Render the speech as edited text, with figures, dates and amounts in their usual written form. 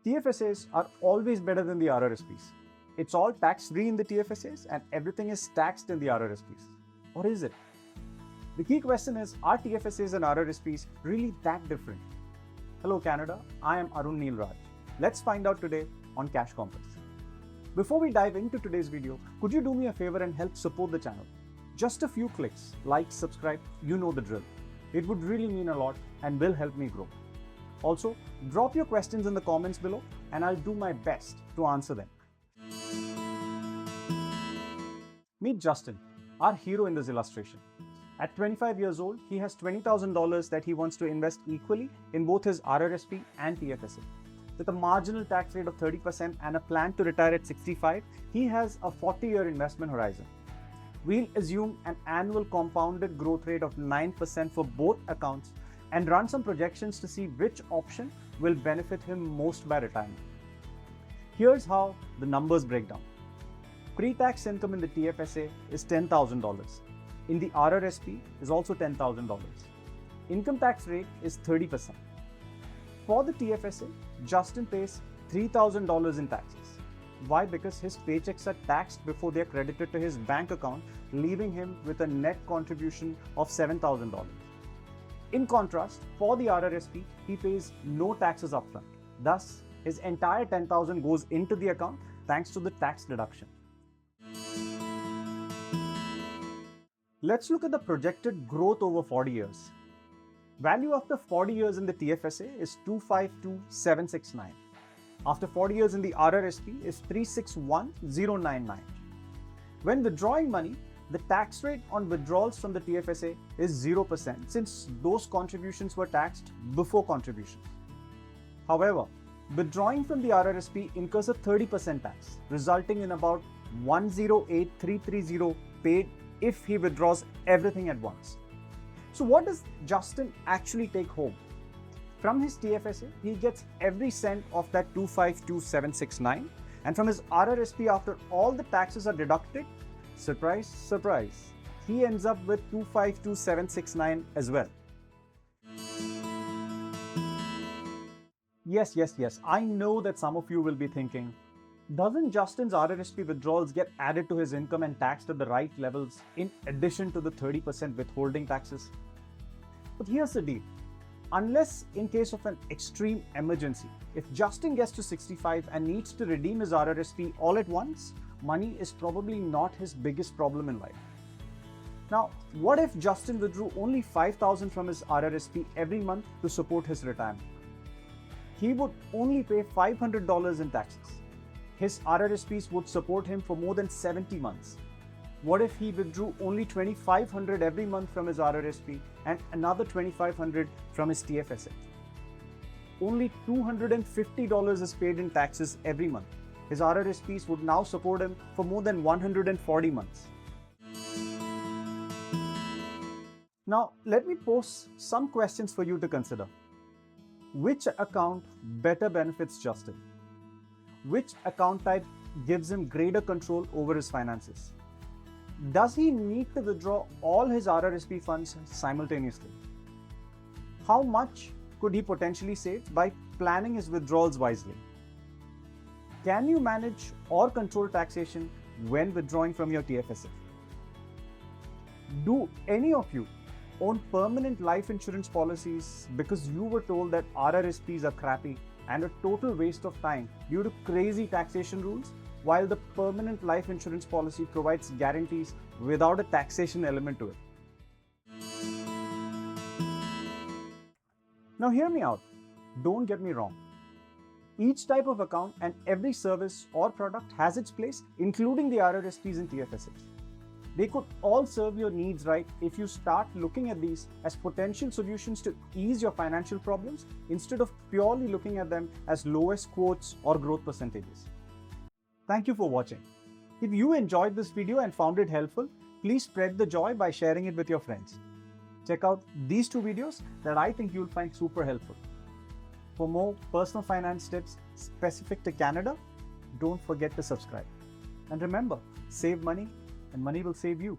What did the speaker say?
TFSAs are always better than the RRSPs. It's all tax-free in the TFSAs and everything is taxed in the RRSPs. Or is it? The key question is, are TFSAs and RRSPs really that different? Hello Canada, I am Arun Neelraj. Let's find out today on Cash Compass. Before we dive into today's video, could you do me a favor and help support the channel? Just a few clicks, like, subscribe, you know the drill. It would really mean a lot and will help me grow. Also, drop your questions in the comments below and I'll do my best to answer them. Meet Justin, our hero in this illustration. At 25 years old, he has $20,000 that he wants to invest equally in both his RRSP and TFSA. With a marginal tax rate of 30% and a plan to retire at 65, he has a 40-year investment horizon. We'll assume an annual compounded growth rate of 9% for both accounts and run some projections to see which option will benefit him most by retirement. Here's how the numbers break down. Pre-tax income in the TFSA is $10,000. In the RRSP is also $10,000. Income tax rate is 30%. For the TFSA, Justin pays $3,000 in taxes. Why? Because his paychecks are taxed before they are credited to his bank account, leaving him with a net contribution of $7,000. In contrast, for the RRSP, he pays no taxes upfront. Thus, his entire $10,000 goes into the account thanks to the tax deduction. Let's look at the projected growth over 40 years. Value after 40 years in the TFSA is 252,769. After 40 years in the RRSP is 361,099. When withdrawing money, the tax rate on withdrawals from the TFSA is 0% since those contributions were taxed before contributions. However, withdrawing from the RRSP incurs a 30% tax, resulting in about 108,330 paid if he withdraws everything at once. So what does Justin actually take home? From his TFSA, he gets every cent of that 252,769, and from his RRSP, after all the taxes are deducted, surprise, surprise, he ends up with 252,769 as well. Yes, I know that some of you will be thinking, doesn't Justin's RRSP withdrawals get added to his income and taxed at the right levels in addition to the 30% withholding taxes? But here's the deal. Unless in case of an extreme emergency, if Justin gets to 65 and needs to redeem his RRSP all at once, money is probably not his biggest problem in life. Now, what if Justin withdrew only $5,000 from his RRSP every month to support his retirement? He would only pay $500 in taxes. His RRSPs would support him for more than 70 months. What if he withdrew only $2,500 every month from his RRSP and another $2,500 from his TFSA? Only $250 is paid in taxes every month. His RRSPs would now support him for more than 140 months. Now, let me pose some questions for you to consider. Which account better benefits Justin? Which account type gives him greater control over his finances? Does he need to withdraw all his RRSP funds simultaneously? How much could he potentially save by planning his withdrawals wisely? Can you manage or control taxation when withdrawing from your TFSA? Do any of you own permanent life insurance policies because you were told that RRSPs are crappy and a total waste of time due to crazy taxation rules, while the permanent life insurance policy provides guarantees without a taxation element to it? Now hear me out. Don't get me wrong. Each type of account and every service or product has its place, including the RRSPs and TFSAs. They could all serve your needs right if you start looking at these as potential solutions to ease your financial problems instead of purely looking at them as lowest quotes or growth percentages. Thank you for watching. If you enjoyed this video and found it helpful, please spread the joy by sharing it with your friends. Check out these two videos that I think you'll find super helpful. For more personal finance tips specific to Canada, don't forget to subscribe. And remember, save money and money will save you.